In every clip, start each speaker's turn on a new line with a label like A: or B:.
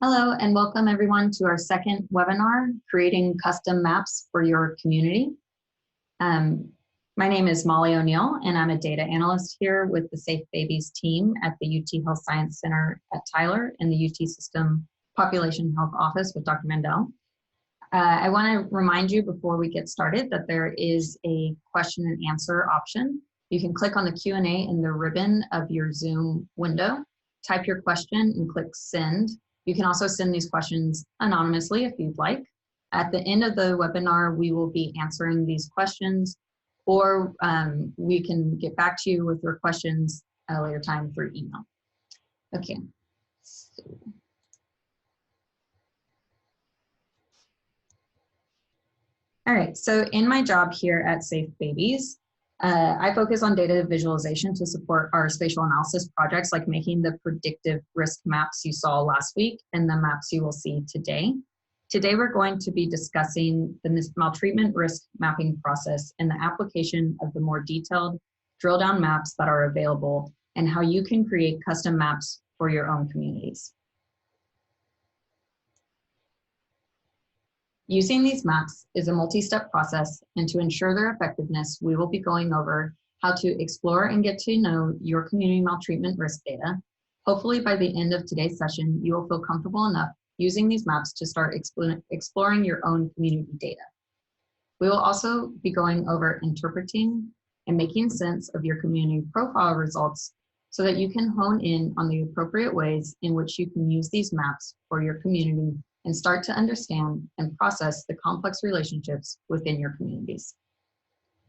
A: Hello and welcome everyone to our second webinar, Creating Custom Maps for Your Community. My name is Molly O'Neill and I'm a data analyst here with the Safe Babies team at the UT Health Science Center at Tyler and the UT System Population Health Office with Dr. Mandel. I want to remind you before we get started that there is a question and answer option. You can click on the Q&A in the ribbon of your Zoom window, type your question and click send. You can also send these questions anonymously if you'd like. At the end of the webinar, we will be answering these questions, or we can get back to you with your questions at a later time through email. Okay. All right, so in my job here at Safe Babies, I focus on data visualization to support our spatial analysis projects, like making the predictive risk maps you saw last week and the maps you will see today. Today, we're going to be discussing the maltreatment risk mapping process and the application of the more detailed drill down maps that are available and how you can create custom maps for your own communities. Using these maps is a multi-step process, and to ensure their effectiveness, we will be going over how to explore and get to know your community maltreatment risk data. Hopefully by the end of today's session, you will feel comfortable enough using these maps to start exploring your own community data. We will also be going over interpreting and making sense of your community profile results so that you can hone in on the appropriate ways in which you can use these maps for your community and start to understand and process the complex relationships within your communities.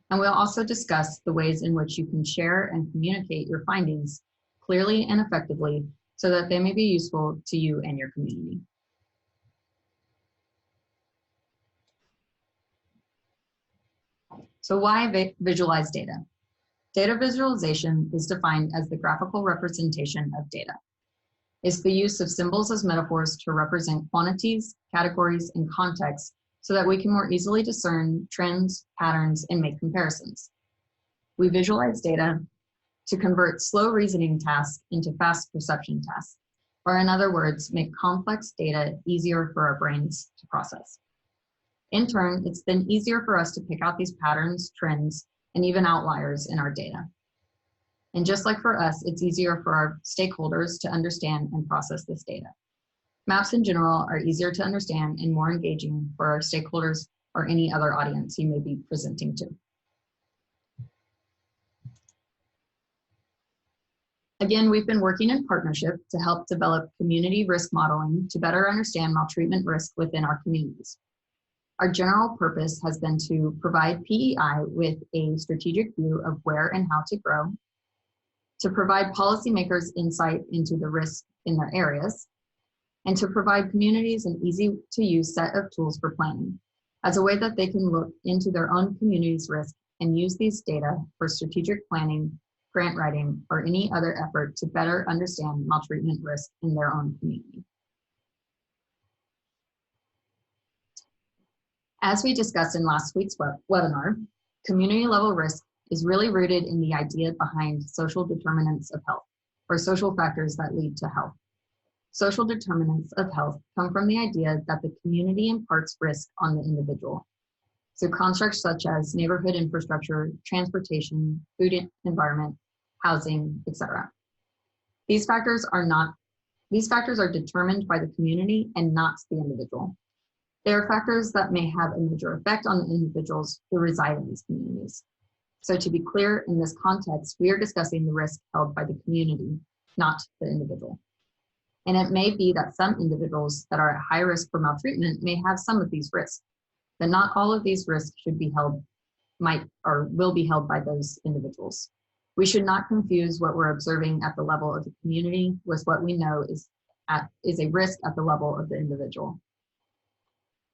A: And we'll also discuss the ways in which you can share and communicate your findings clearly and effectively so that they may be useful to you and your community. So why visualize data? Data visualization is defined as the graphical representation of data. It's the use of symbols as metaphors to represent quantities, categories, and contexts so that we can more easily discern trends, patterns, and make comparisons. We visualize data to convert slow reasoning tasks into fast perception tasks, or in other words, make complex data easier for our brains to process. In turn, it's then easier for us to pick out these patterns, trends, and even outliers in our data. And just like for us, it's easier for our stakeholders to understand and process this data. Maps in general are easier to understand and more engaging for our stakeholders or any other audience you may be presenting to. Again, we've been working in partnership to help develop community risk modeling to better understand maltreatment risk within our communities. Our general purpose has been to provide PEI with a strategic view of where and how to grow, to provide policymakers insight into the risk in their areas, and to provide communities an easy-to-use set of tools for planning as a way that they can look into their own community's risk and use these data for strategic planning, grant writing, or any other effort to better understand maltreatment risk in their own community. As we discussed in last week's webinar, community-level risk is really rooted in the idea behind social determinants of health, or social factors that lead to health. Social determinants of health come from the idea that the community imparts risk on the individual. So constructs such as neighborhood infrastructure, transportation, food environment, housing, etc. These factors are determined by the community and not the individual. They are factors that may have a major effect on the individuals who reside in these communities. So to be clear, in this context, we are discussing the risk held by the community, not the individual. And it may be that some individuals that are at high risk for maltreatment may have some of these risks, but not all of these risks should be held, will be held by those individuals. We should not confuse what we're observing at the level of the community with what we know is a risk at the level of the individual.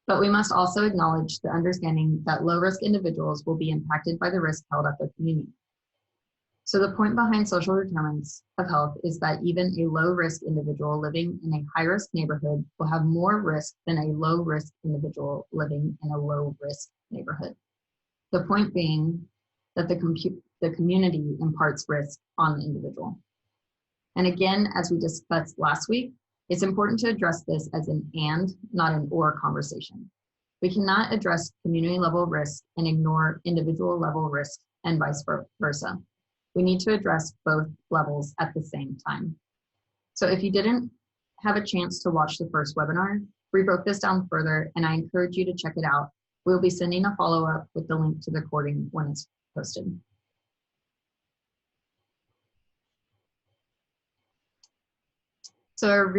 A: But we must also acknowledge the understanding that low-risk individuals will be impacted by the risk held at their community. So the point behind social determinants of health is that even a low-risk individual living in a high-risk neighborhood will have more risk than a low-risk individual living in a low-risk neighborhood. The point being that the community imparts risk on the individual. And again, as we discussed last week, It's important to address this as an and, not an or conversation. We cannot address community level risk and ignore individual level risk and vice versa. We need to address both levels at the same time. So if you didn't have a chance to watch the first webinar, we broke this down further and I encourage you to check it out. We'll be sending a follow-up with the link to the recording when it's posted. So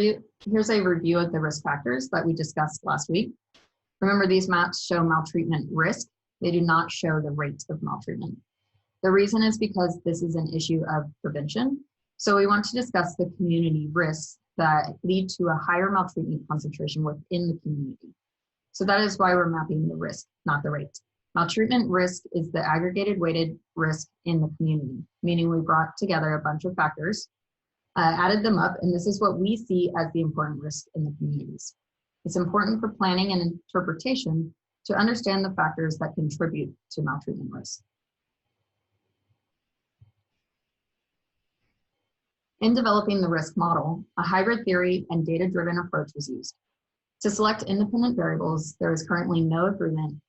A: here's a review of the risk factors that we discussed last week. Remember, these maps show maltreatment risk. They do not show the rate of maltreatment. The reason is because this is an issue of prevention. So we want to discuss the community risks that lead to a higher maltreatment concentration within the community. So that is why we're mapping the risk, not the rate. Maltreatment risk is the aggregated weighted risk in the community, meaning we brought together a bunch of factors, added them up, and this is what we see as the important risk in the communities. It's important for planning and interpretation to understand the factors that contribute to maltreatment risk. In developing the risk model, a hybrid theory and data-driven approach was used. To select independent variables, there is currently no agreement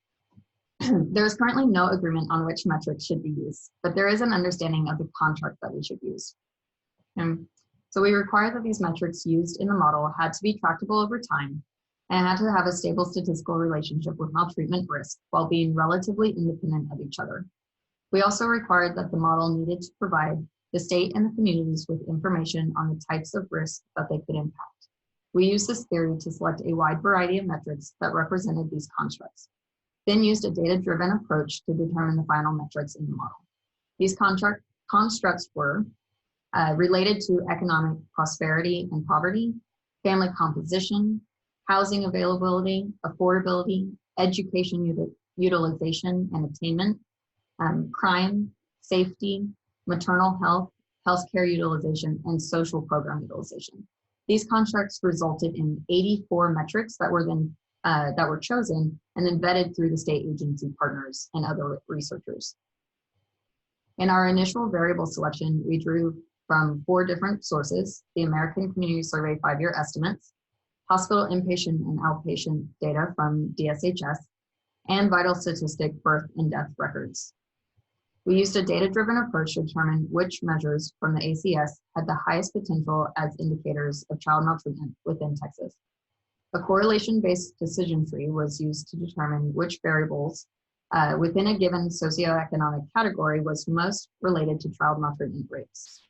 A: on which metrics should be used, but there is an understanding of the construct that we should use. So we require that these metrics used in the model had to be tractable over time and had to have a stable statistical relationship with maltreatment risk while being relatively independent of each other. We also required that the model needed to provide the state and the communities with information on the types of risk that they could impact. We used this theory to select a wide variety of metrics that represented these constructs, then used a data-driven approach to determine the final metrics in the model. These constructs were related to economic prosperity and poverty, family composition, housing availability, affordability, education utilization and attainment, crime, safety, maternal health, healthcare utilization, and social program utilization. These constructs resulted in 84 metrics that were then chosen and then vetted through the state agency partners and other researchers. In our initial variable selection, we drew from 4 different sources: the American Community Survey 5-year estimates, hospital inpatient and outpatient data from DSHS, and vital statistic birth and death records. We used a data-driven approach to determine which measures from the ACS had the highest potential as indicators of child maltreatment within Texas. A correlation-based decision tree was used to determine which variables within a given socioeconomic category was most related to child maltreatment rates.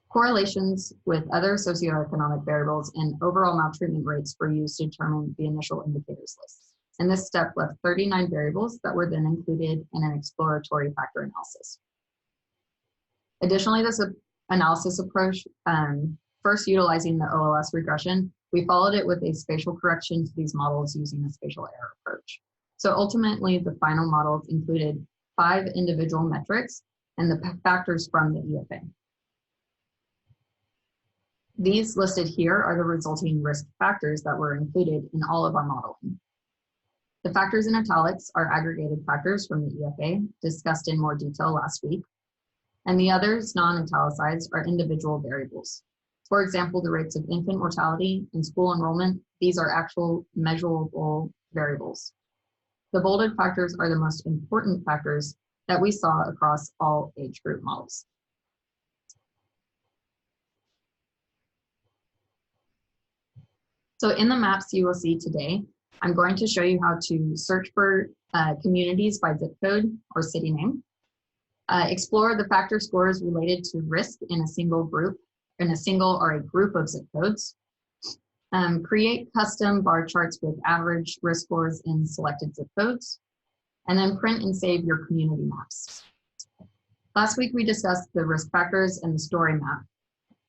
A: Correlations with other socioeconomic variables and overall maltreatment rates were used to determine the initial indicators list. And this step left 39 variables that were then included in an exploratory factor analysis. Additionally, this analysis approach, first utilizing the OLS regression, we followed it with a spatial correction to these models using a spatial error approach. So ultimately, the final models included 5 individual metrics and the factors from the EFA. These listed here are the resulting risk factors that were included in all of our modeling. The factors in italics are aggregated factors from the EFA, discussed in more detail last week, and the others, non-italicized, are individual variables. For example, the rates of infant mortality and school enrollment, these are actual measurable variables. The bolded factors are the most important factors that we saw across all age group models. So in the maps you will see today, I'm going to show you how to search for communities by zip code or city name, explore the factor scores related to risk in a single group, in a single or a group of zip codes, create custom bar charts with average risk scores in selected zip codes, and then print and save your community maps. Last week we discussed the risk factors and the story map.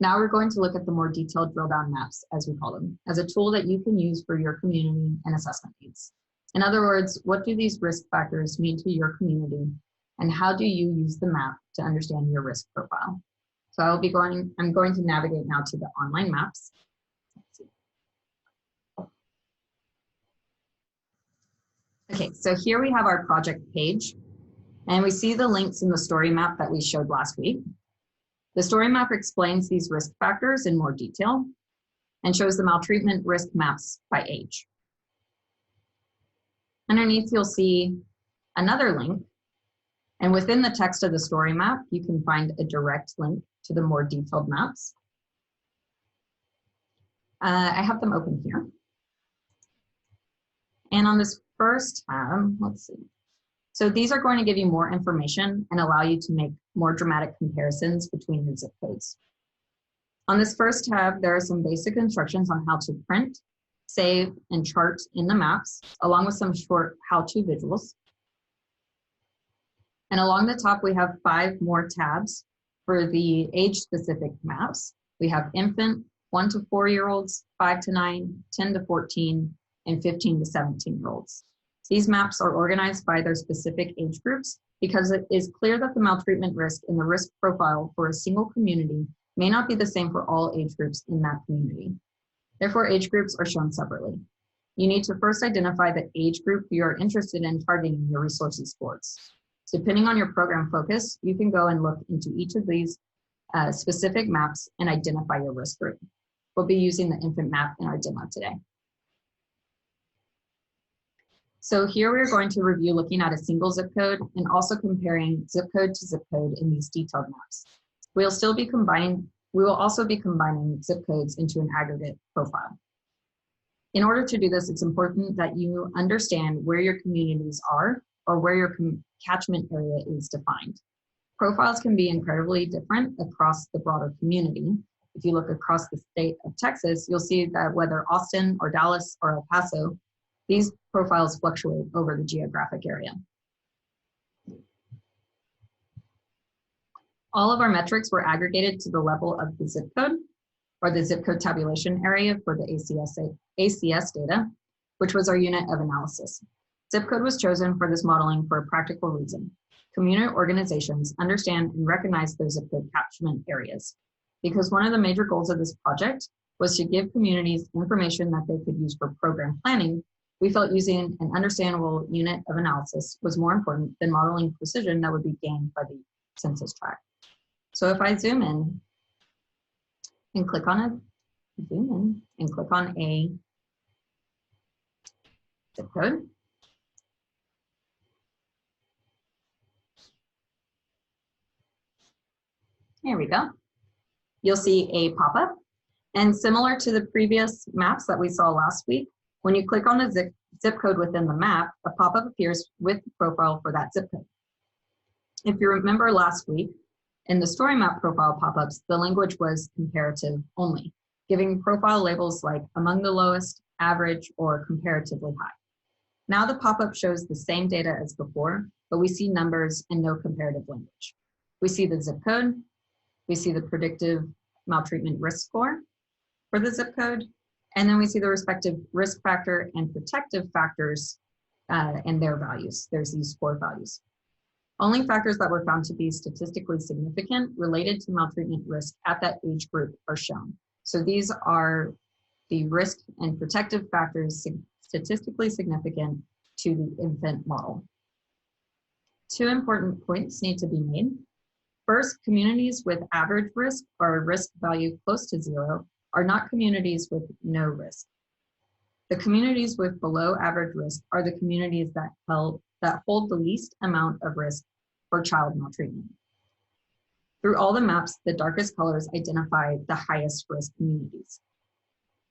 A: Now we're going to look at the more detailed drill down maps, as we call them, as a tool that you can use for your community and assessment needs. In other words, what do these risk factors mean to your community, and how do you use the map to understand your risk profile? So I'm going to navigate now to the online maps. Okay, so here we have our project page, and we see the links in the story map that we showed last week. The story map explains these risk factors in more detail. and shows the maltreatment risk maps by age. Underneath, you'll see another link, and within the text of the story map, you can find a direct link to the more detailed maps. I have them open here. And on this first tab, let's see. So these are going to give you more information and allow you to make more dramatic comparisons between your zip codes. On this first tab, there are some basic instructions on how to print, save, and chart in the maps, along with some short how-to visuals. And along the top, we have 5 more tabs for the age-specific maps. We have infant, 1 to 4-year-olds, 5 to 9, 10 to 14, and 15 to 17-year-olds. These maps are organized by their specific age groups because it is clear that the maltreatment risk in the risk profile for a single community may not be the same for all age groups in that community. Therefore, age groups are shown separately. You need to first identify the age group you are interested in targeting your resources towards. Depending on your program focus, you can go and look into each of these specific maps and identify your risk group. We'll be using the infant map in our demo today. So here we're going to review looking at a single zip code and also comparing zip code to zip code in these detailed maps. We will also be combining zip codes into an aggregate profile. In order to do this, it's important that you understand where your communities are or where your catchment area is defined. Profiles can be incredibly different across the broader community. If you look across the state of Texas, you'll see that whether Austin or Dallas or El Paso, these profiles fluctuate over the geographic area. All of our metrics were aggregated to the level of the zip code, or the zip code tabulation area for the ACS data, which was our unit of analysis. Zip code was chosen for this modeling for a practical reason. Community organizations understand and recognize their zip code catchment areas, because one of the major goals of this project was to give communities information that they could use for program planning. We felt using an understandable unit of analysis was more important than modeling precision that would be gained by the census tract. So if I zoom in and click on a zip code, here we go. You'll see a pop-up, and similar to the previous maps that we saw last week, when you click on the zip code within the map, a pop-up appears with the profile for that zip code. If you remember last week, in the story map profile pop-ups, the language was comparative only, giving profile labels like among the lowest, average, or comparatively high. Now the pop-up shows the same data as before, but we see numbers and no comparative language. We see the zip code, we see the predictive maltreatment risk score for the zip code, and then we see the respective risk factor and protective factors and their values, their ZScore values. Only factors that were found to be statistically significant related to maltreatment risk at that age group are shown. So these are the risk and protective factors statistically significant to the infant model. 2 important points need to be made. First, communities with average risk or a risk value close to 0 are not communities with no risk. The communities with below average risk are the communities that hold the least amount of risk for child maltreatment. Through all the maps, the darkest colors identify the highest risk communities.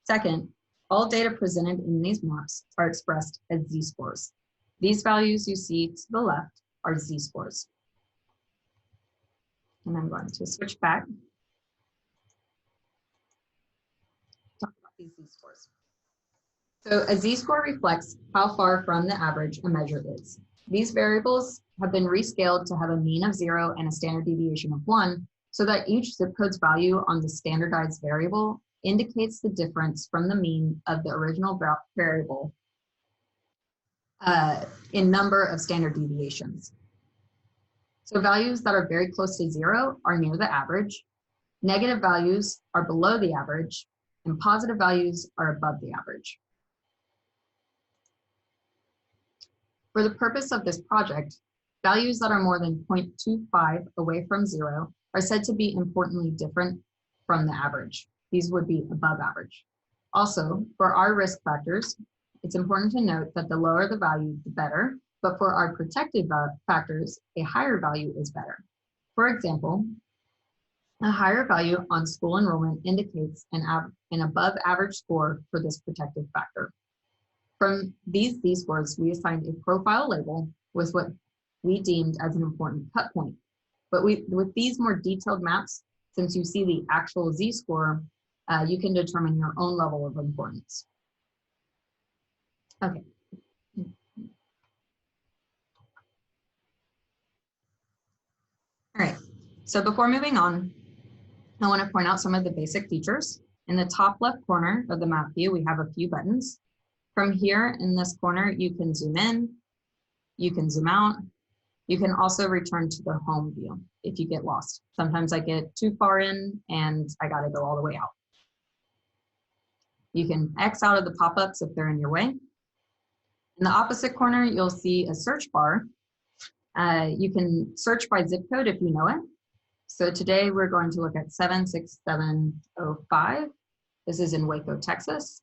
A: Second, all data presented in these maps are expressed as Z-scores. These values you see to the left are Z-scores. And I'm going to switch back. Talk about these Z-scores. So a Z-score reflects how far from the average a measure is. These variables have been rescaled to have a mean of 0 and a standard deviation of 1, so that each zip code's value on the standardized variable indicates the difference from the mean of the original variable in number of standard deviations. So values that are very close to 0 are near the average, negative values are below the average, and positive values are above the average. For the purpose of this project, values that are more than 0.25 away from 0 are said to be importantly different from the average. These would be above average. Also, for our risk factors, it's important to note that the lower the value, the better, but for our protective factors, a higher value is better. For example, a higher value on school enrollment indicates an above average score for this protective factor. From these Z-scores, we assigned a profile label with what we deemed as an important cut point. But with these more detailed maps, since you see the actual Z-score, you can determine your own level of importance. Okay. All right, so before moving on, I want to point out some of the basic features. In the top left corner of the map view, we have a few buttons. From here in this corner, you can zoom in, you can zoom out. You can also return to the home view if you get lost. Sometimes I get too far in and I gotta go all the way out. You can X out of the pop-ups if they're in your way. In the opposite corner, you'll see a search bar. You can search by zip code if you know it. So today we're going to look at 76705. This is in Waco, Texas.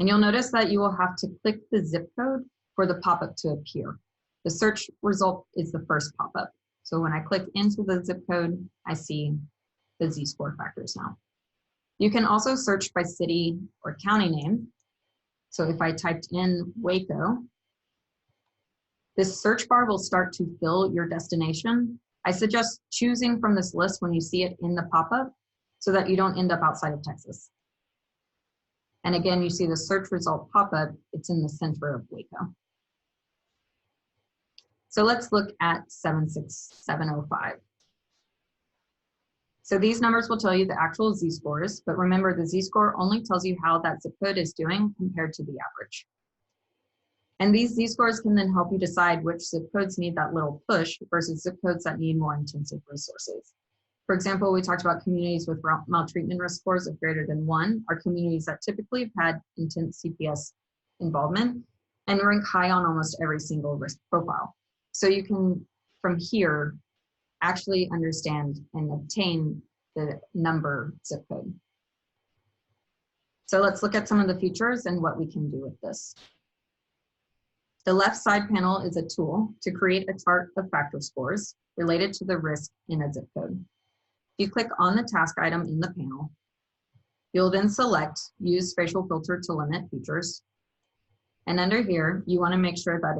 A: And you'll notice that you will have to click the zip code for the pop-up to appear. The search result is the first pop-up. So when I click into the zip code, I see the Z-score factors now. You can also search by city or county name. So if I typed in Waco, this search bar will start to fill your destination. I suggest choosing from this list when you see it in the pop-up so that you don't end up outside of Texas. And again, you see the search result pop-up, it's in the center of Waco. So let's look at 76705. So these numbers will tell you the actual Z-scores, but remember the Z-score only tells you how that zip code is doing compared to the average. And these Z-scores can then help you decide which zip codes need that little push versus zip codes that need more intensive resources. For example, we talked about communities with maltreatment risk scores of greater than 1 are communities that typically have had intense CPS involvement and rank high on almost every single risk profile. So you can, from here, actually understand and obtain the number zip code. So let's look at some of the features and what we can do with this. The left side panel is a tool to create a chart of factor scores related to the risk in a zip code. If you click on the task item in the panel, you'll then select Use Spatial Filter to Limit Features. And under here, you want to make sure that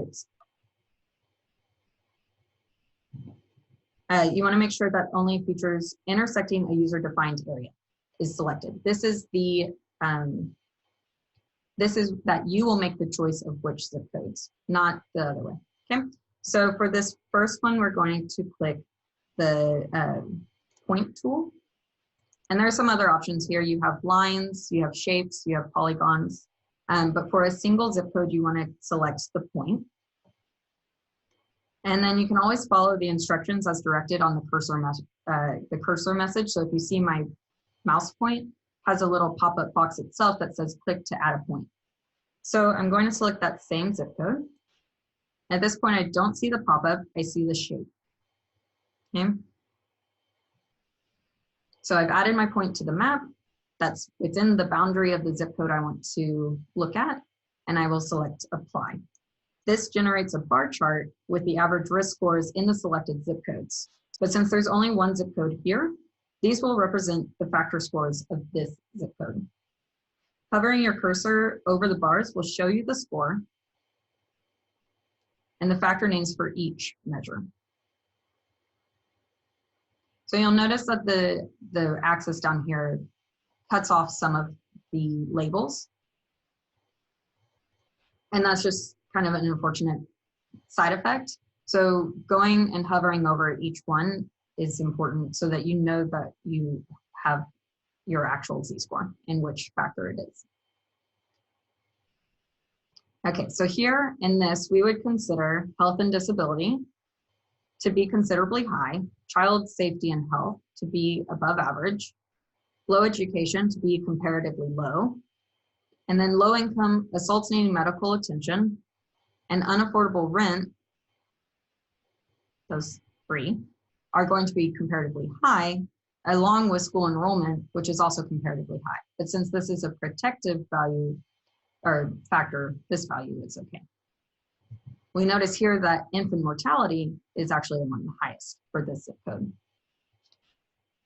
A: only features intersecting a user-defined area is selected. This is that you will make the choice of which zip codes, not the other way, okay? So for this first one, we're going to click the point tool. And there are some other options here. You have lines, you have shapes, you have polygons. But for a single zip code, you want to select the point. And then you can always follow the instructions as directed on the cursor message. So if you see my mouse point has a little pop-up box itself that says click to add a point. So I'm going to select that same zip code. At this point, I don't see the pop-up, I see the shape. Okay. So I've added my point to the map. That's within the boundary of the zip code I want to look at, and I will select apply. This generates a bar chart with the average risk scores in the selected zip codes. But since there's only one zip code here, these will represent the factor scores of this zip code. Hovering your cursor over the bars will show you the score and the factor names for each measure. So you'll notice that the axis down here cuts off some of the labels. And that's just kind of an unfortunate side effect. So going and hovering over each one is important so that you know that you have your actual Z-score and which factor it is. Okay, so here in this, we would consider health and disability to be considerably high, child safety and health to be above average, low education to be comparatively low, and then low income, assaults needing medical attention, and unaffordable rent, those three, are going to be comparatively high, along with school enrollment, which is also comparatively high. But since this is a protective value or factor, this value is okay. We notice here that infant mortality is actually among the highest for this zip code.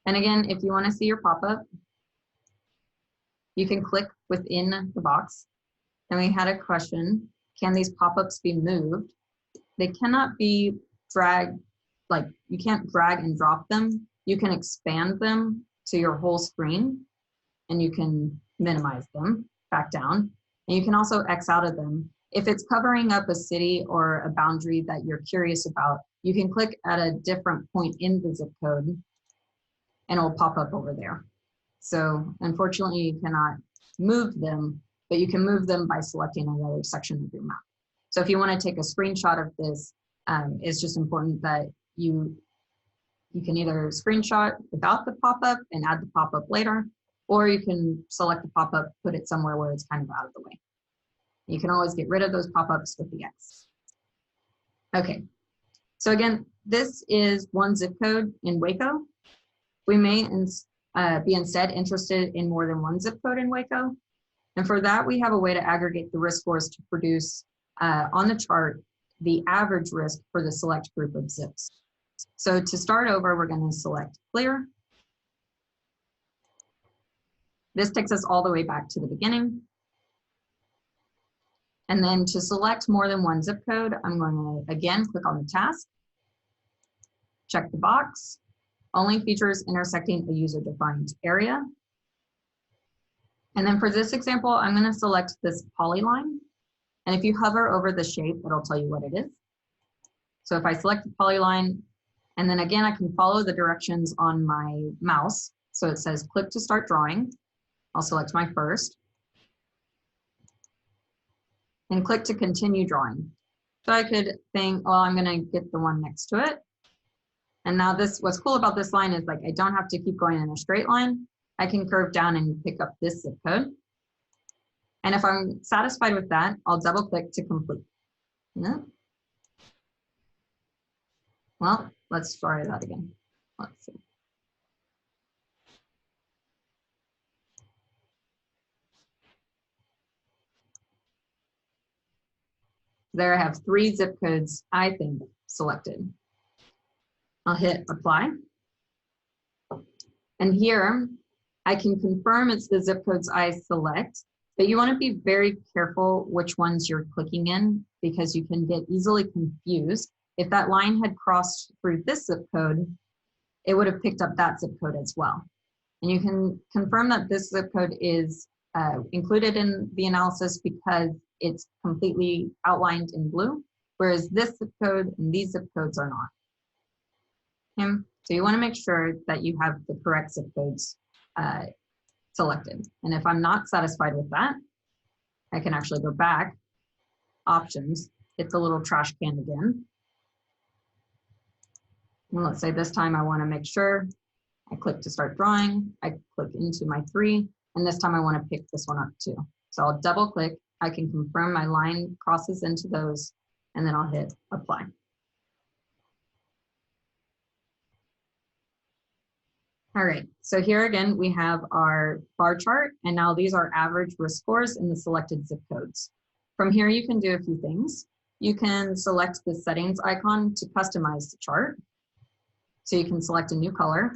A: And again, if you want to see your pop-up, you can click within the box. And we had a question, can these pop-ups be moved? They cannot be dragged, like you can't drag and drop them. You can expand them to your whole screen, and you can minimize them back down. And you can also X out of them. If it's covering up a city or a boundary that you're curious about, you can click at a different point in the zip code and it'll pop up over there. So unfortunately, you cannot move them, but you can move them by selecting another section of your map. So if you want to take a screenshot of this, it's just important that you can either screenshot without the pop-up and add the pop-up later, or you can select the pop-up, put it somewhere where it's kind of out of the way. You can always get rid of those pop-ups with the X. Okay, so again, this is one zip code in Waco. We may be instead interested in more than one zip code in Waco. And for that, we have a way to aggregate the risk scores to produce on the chart the average risk for the select group of zips. So to start over, we're going to select clear. This takes us all the way back to the beginning. And then to select more than one zip code, I'm going to again click on the task, check the box, only features intersecting a user-defined area. And then for this example, I'm going to select this polyline. And if you hover over the shape, it'll tell you what it is. So if I select the polyline, and then again, I can follow the directions on my mouse. So it says click to start drawing. I'll select my first. And click to continue drawing. So I could think, well, I'm gonna get the one next to it. And now this, what's cool about this line is like, I don't have to keep going in a straight line. I can curve down and pick up this zip code. And if I'm satisfied with that, I'll double click to complete. Yeah. Well, let's try that again. Let's see. There I have 3 zip codes, I think, selected. I'll hit apply. And here, I can confirm it's the zip codes I select, but you want to be very careful which ones you're clicking in because you can get easily confused. If that line had crossed through this zip code, it would have picked up that zip code as well. And you can confirm that this zip code is included in the analysis because it's completely outlined in blue, whereas this zip code and these zip codes are not. Okay? So you want to make sure that you have the correct zip codes selected. And if I'm not satisfied with that, I can actually go back, options, hit the little trash can again. And let's say this time I want to make sure I click to start drawing, I click into my 3, and this time I want to pick this one up too. So I'll double click, I can confirm my line crosses into those, and then I'll hit apply. All right, so here again, we have our bar chart, and now these are average risk scores in the selected zip codes. From here, you can do a few things. You can select the settings icon to customize the chart. So you can select a new color.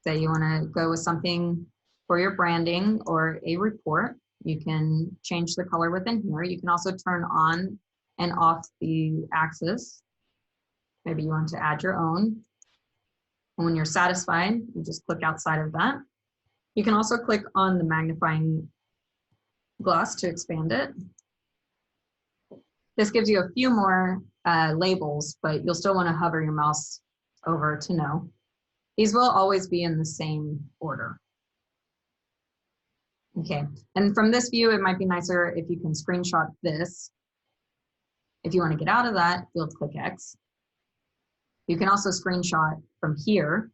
A: Say you want to go with something for your branding or a report. You can change the color within here. You can also turn on and off the axis. Maybe you want to add your own. And when you're satisfied, you just click outside of that. You can also click on the magnifying glass to expand it. This gives you a few more labels, but you'll still want to hover your mouse over to know. These will always be in the same order. Okay, and from this view, it might be nicer if you can screenshot this. If you want to get out of that, you'll click X. You can also screenshot from here.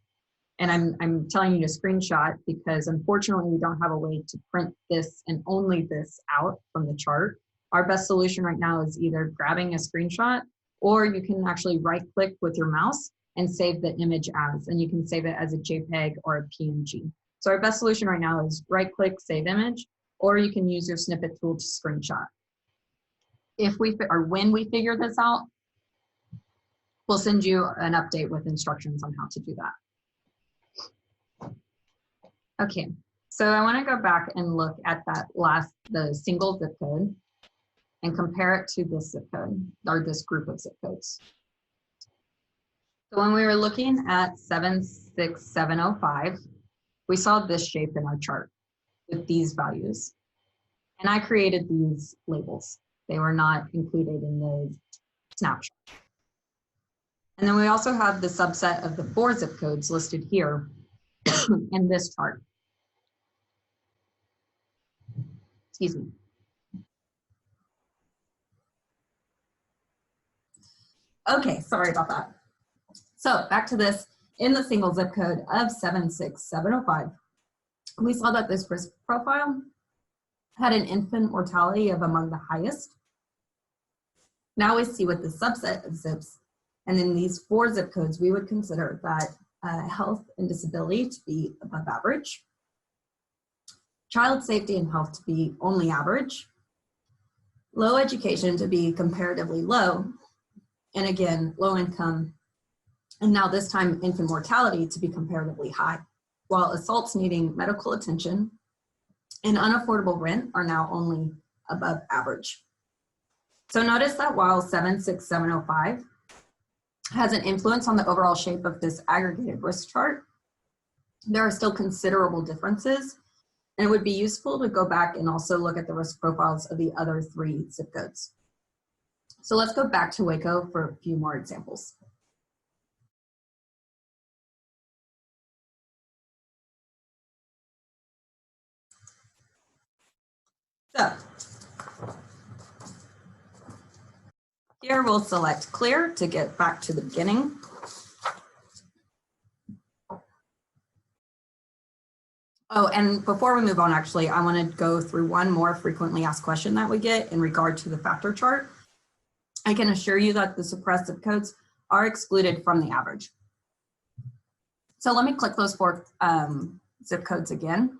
A: And I'm telling you to screenshot because unfortunately we don't have a way to print this and only this out from the chart. Our best solution right now is either grabbing a screenshot or you can actually right click with your mouse and save the image as, and you can save it as a JPEG or a PNG. So our best solution right now is right-click, save image, or you can use your snippet tool to screenshot. When we figure this out, we'll send you an update with instructions on how to do that. Okay, so I want to go back and look at the single zip code and compare it to this zip code, or this group of zip codes. So when we were looking at 76705, we saw this shape in our chart with these values. And I created these labels. They were not included in the snapshot. And then we also have the subset of the 4 zip codes listed here in this chart. Excuse me. Okay, sorry about that. So back to this, in the single zip code of 76705, we saw that this risk profile had an infant mortality of among the highest. Now we see with the subset of zips, and in these 4 zip codes, we would consider that health and disability to be above average, child safety and health to be only average, low education to be comparatively low, and again, low income, and now this time infant mortality to be comparatively high, while assaults needing medical attention and unaffordable rent are now only above average. So notice that while 76705 has an influence on the overall shape of this aggregated risk chart, there are still considerable differences, and it would be useful to go back and also look at the risk profiles of the other 3 zip codes. So let's go back to Waco for a few more examples. So here we'll select clear to get back to the beginning. Oh, and before we move on, actually, I want to go through one more frequently asked question that we get in regard to the factor chart. I can assure you that the suppressed zip codes are excluded from the average. So let me click those 4 zip codes again.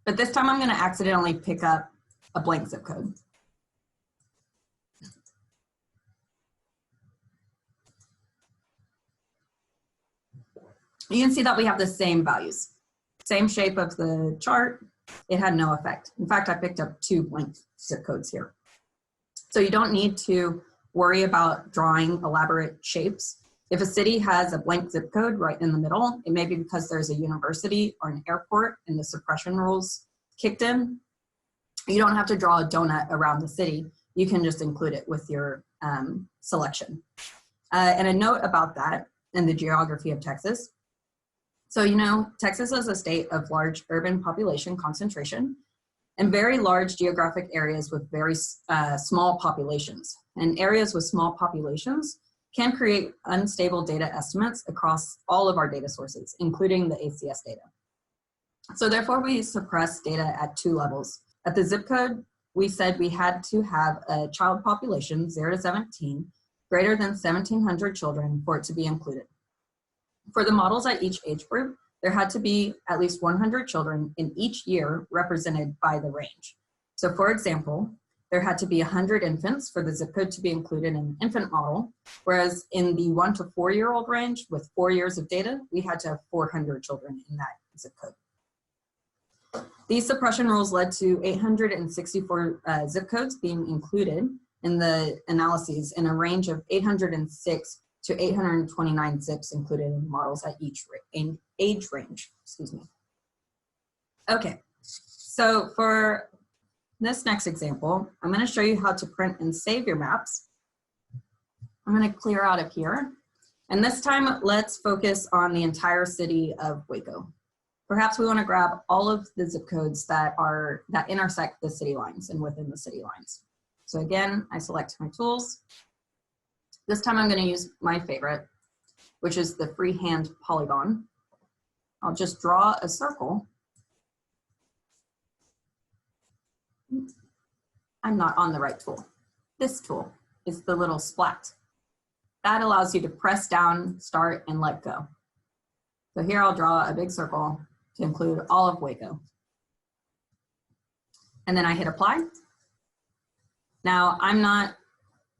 A: But this time I'm going to accidentally pick up a blank zip code. You can see that we have the same values, same shape of the chart. It had no effect. In fact, I picked up 2 blank zip codes here. So you don't need to worry about drawing elaborate shapes. If a city has a blank zip code right in the middle, it may be because there's a university or an airport and the suppression rules kicked in. You don't have to draw a donut around the city. You can just include it with your selection. And a note about that and the geography of Texas. So, you know, Texas is a state of large urban population concentration and very large geographic areas with very small populations. And areas with small populations can create unstable data estimates across all of our data sources, including the ACS data. So therefore, we suppress data at 2 levels. At the zip code, we said we had to have a child population, 0 to 17, greater than 1,700 children for it to be included. For the models at each age group, there had to be at least 100 children in each year represented by the range. So for example, there had to be 100 infants for the zip code to be included in an infant model, whereas in the 1 to 4-year-old range with 4 years of data, we had to have 400 children in that zip code. These suppression rules led to 864 zip codes being included in the analyses in a range of 806 to 829 zips included in models at each age range, excuse me. Okay, so for this next example, I'm going to show you how to print and save your maps. I'm going to clear out of here. And this time, let's focus on the entire city of Waco. Perhaps we want to grab all of the zip codes that intersect the city lines and within the city lines. So again, I select my tools. This time I'm going to use my favorite, which is the freehand polygon. I'll just draw a circle. I'm not on the right tool. This tool is the little splat. that allows you to press down, start, and let go. So here I'll draw a big circle to include all of Waco. And then I hit apply. Now I'm not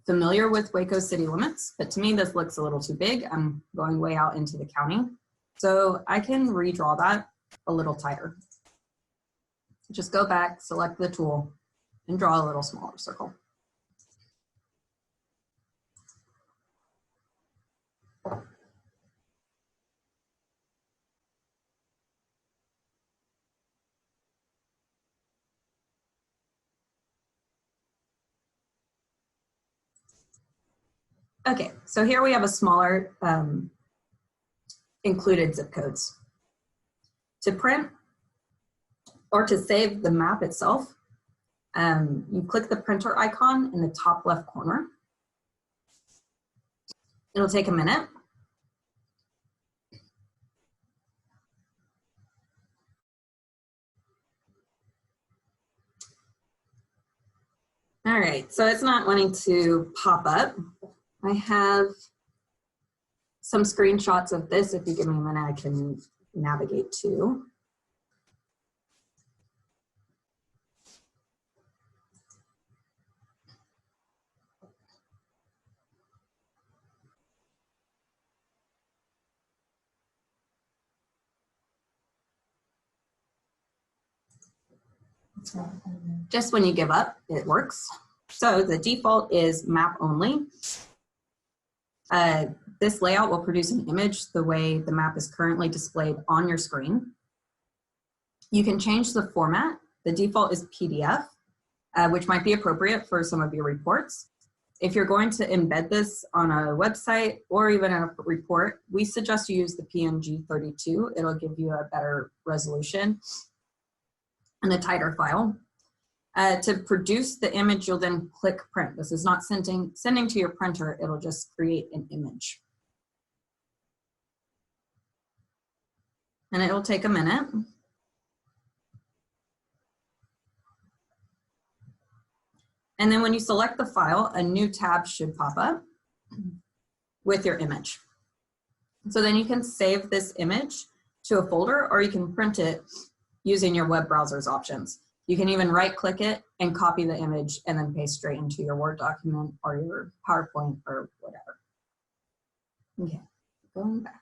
A: familiar with Waco city limits, but to me this looks a little too big. I'm going way out into the county. So I can redraw that a little tighter. Just go back, select the tool, and draw a little smaller circle. Okay, so here we have a smaller included zip codes. To print or to save the map itself, you click the printer icon in the top left corner. It'll take a minute. All right, so it's not wanting to pop up. I have some screenshots of this. If you give me a minute, I can navigate to. Just when you give up, it works. So the default is map only. This layout will produce an image the way the map is currently displayed on your screen. You can change the format. The default is PDF, which might be appropriate for some of your reports. If you're going to embed this on a website or even a report, we suggest you use the PNG 32. It'll give you a better resolution and a tighter file. To produce the image, you'll then click print. This is not sending to your printer, it'll just create an image. And it will take a minute. And then when you select the file, a new tab should pop up with your image. So then you can save this image to a folder, or you can print it using your web browser's options. You can even right-click it and copy the image and then paste straight into your Word document or your PowerPoint or whatever. Okay, going back.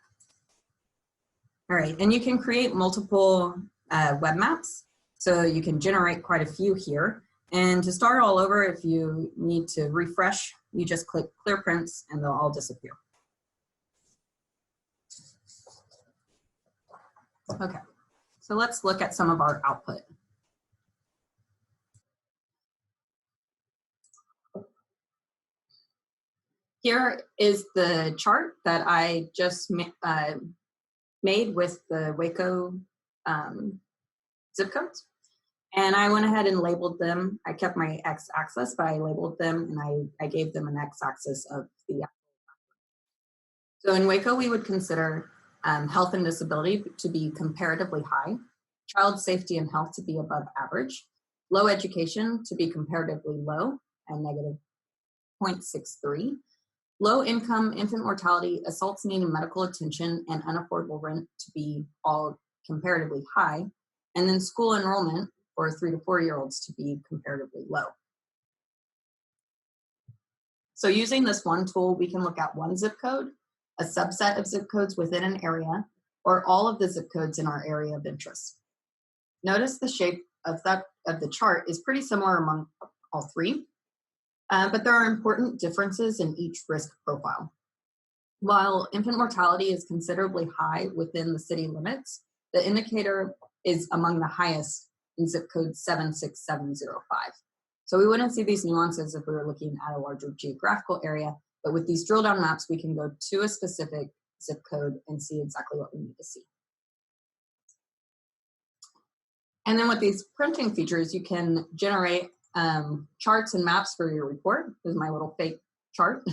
A: All right, and you can create multiple web maps. So you can generate quite a few here. And to start all over, if you need to refresh, you just click clear prints and they'll all disappear. Okay, so let's look at some of our output. Here is the chart that I just made with the Waco zip codes. And I went ahead and labeled them. I kept my x-axis, but I labeled them and I gave them an x-axis of the. So in Waco, we would consider health and disability to be comparatively high, child safety and health to be above average, low education to be comparatively low and negative 0.63, low income, infant mortality, assaults needing medical attention, and unaffordable rent to be all comparatively high, and then school enrollment for 3 to 4 year olds to be comparatively low. So using this one tool, we can look at one zip code, a subset of zip codes within an area, or all of the zip codes in our area of interest. Notice the shape of the chart is pretty similar among all three, but there are important differences in each risk profile. While infant mortality is considerably high within the city limits, the indicator is among the highest in zip code 76705. So we wouldn't see these nuances if we were looking at a larger geographical area, but with these drill down maps, we can go to a specific zip code and see exactly what we need to see. And then with these printing features, you can generate charts and maps for your report. This is my little fake chart.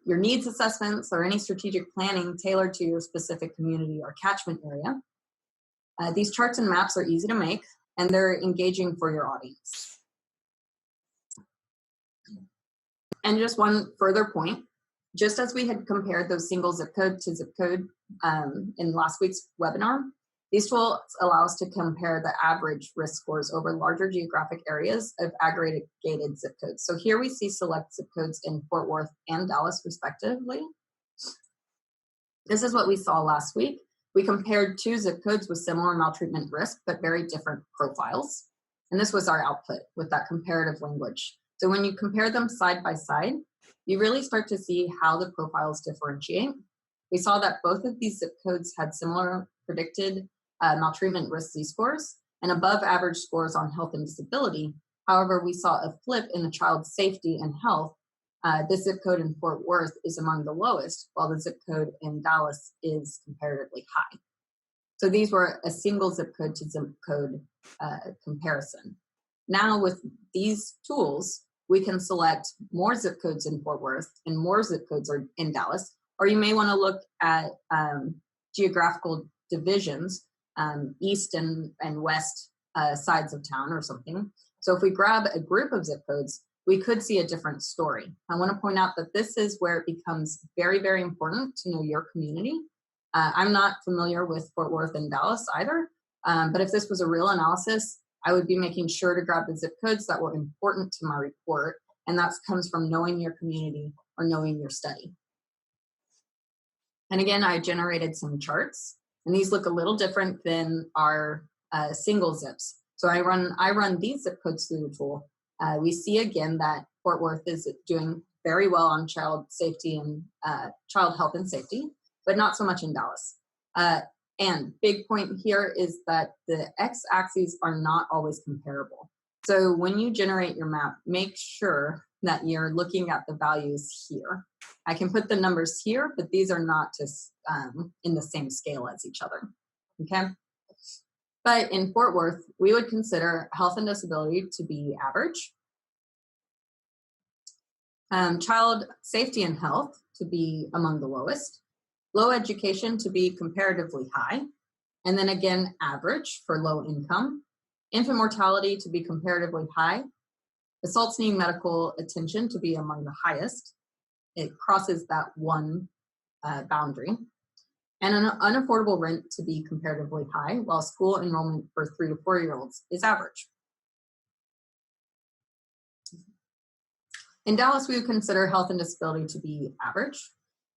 A: Your needs assessments or any strategic planning tailored to your specific community or catchment area. These charts and maps are easy to make and they're engaging for your audience. And just one further point, Just as we had compared those single zip code to zip code in last week's webinar, these tools allow us to compare the average risk scores over larger geographic areas of aggregated zip codes. So here we see select zip codes in Fort Worth and Dallas, respectively. This is what we saw last week. We compared two zip codes with similar maltreatment risk, but very different profiles. And this was our output with that comparative language. So when you compare them side by side, you really start to see how the profiles differentiate. We saw that both of these zip codes had similar predicted maltreatment risk Z-scores and above average scores on health and disability. However, we saw a flip in the child's safety and health. This zip code in Fort Worth is among the lowest, while the zip code in Dallas is comparatively high. So these were a single zip code to zip code comparison. Now with these tools, we can select more zip codes in Fort Worth and more zip codes are in Dallas, or you may want to look at geographical divisions, east and west sides of town or something. So if we grab a group of zip codes, we could see a different story. I want to point out that this is where it becomes very, very important to know your community. I'm not familiar with Fort Worth and Dallas either, but if this was a real analysis, I would be making sure to grab the zip codes that were important to my report, and that comes from knowing your community or knowing your study. And again, I generated some charts, and these look a little different than our single zips. So I run these zip codes through the tool. We see again that Fort Worth is doing very well on child safety and child health and safety, but not so much in Dallas. And big point here is that the x-axes are not always comparable. So when you generate your map, make sure that you're looking at the values here. I can put the numbers here, but these are not just in the same scale as each other, okay? But in Fort Worth, we would consider health and disability to be average, child safety and health to be among the lowest, low education to be comparatively high, and then again, average for low income, infant mortality to be comparatively high, assaults needing medical attention to be among the highest. It crosses that one boundary. And an unaffordable rent to be comparatively high, while school enrollment for 3 to 4-year-olds is average. In Dallas, we would consider health and disability to be average,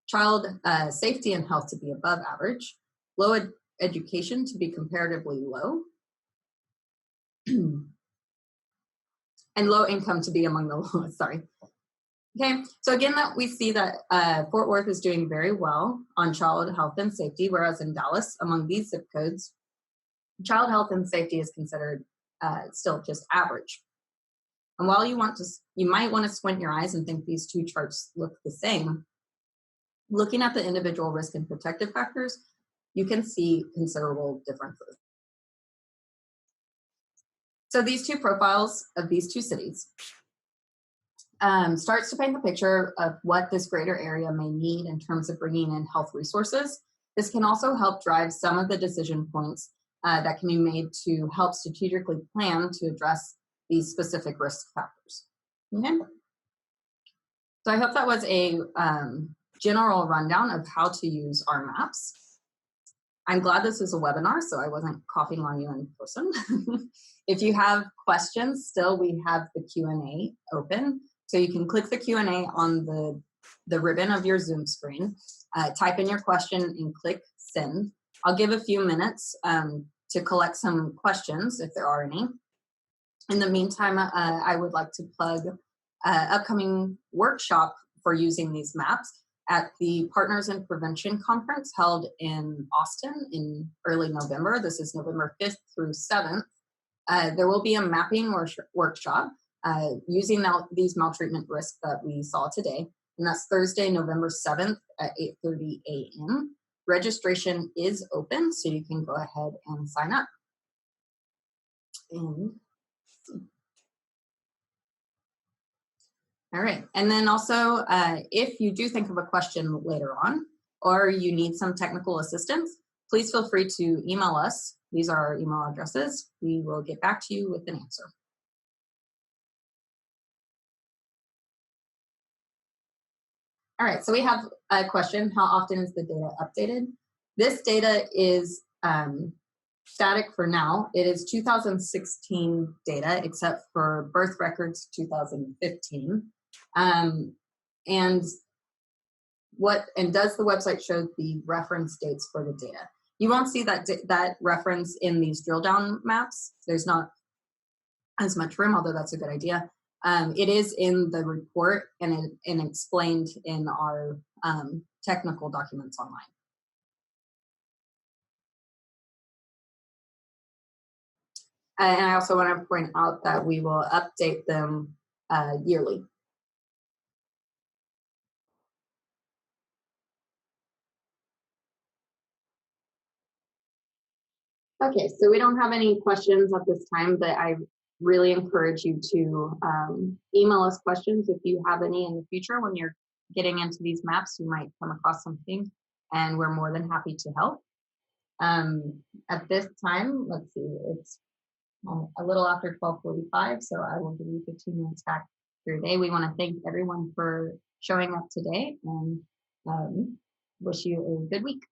A: child safety and health to be above average, low education to be comparatively low, and low income to be among the lowest, sorry. Okay, so again, that we see that Fort Worth is doing very well on child health and safety, whereas in Dallas, among these zip codes, child health and safety is considered still just average. And while you might want to squint your eyes and think these two charts look the same, looking at the individual risk and protective factors, you can see considerable differences. So these two profiles of these two cities starts to paint the picture of what this greater area may need in terms of bringing in health resources. This can also help drive some of the decision points that can be made to help strategically plan to address these specific risk factors. Okay. So I hope that was a general rundown of how to use our maps. I'm glad this is a webinar, so I wasn't coughing on you in person. If you have questions, still we have the Q&A open. So you can click the Q&A on the ribbon of your Zoom screen, type in your question and click send. I'll give a few minutes to collect some questions if there are any. In the meantime, I would like to plug upcoming workshop for using these maps at the Partners in Prevention Conference held in Austin in early November. This is November 5th through 7th. There will be a mapping workshop using these maltreatment risks that we saw today, and that's Thursday, November 7th at 8:30 a.m. Registration is open, so you can go ahead and sign up. All right, and then also, if you do think of a question later on, or you need some technical assistance, please feel free to email us. These are our email addresses. We will get back to you with an answer. All right, so we have a question. How often is the data updated? This data is static for now. It is 2016 data, except for birth records 2015. And does the website show the reference dates for the data? You won't see that reference in these drill down maps. There's not as much room, although that's a good idea. It is in the report and explained in our technical documents online. And I also want to point out that we will update them yearly. Okay, so we don't have any questions at this time, but I really encourage you to email us questions if you have any in the future. When you're getting into these maps, you might come across something, and we're more than happy to help. At this time, let's see, it's a little after 12:45, so I will give you 15 minutes back for your day. We want to thank everyone for showing up today and wish you a good week.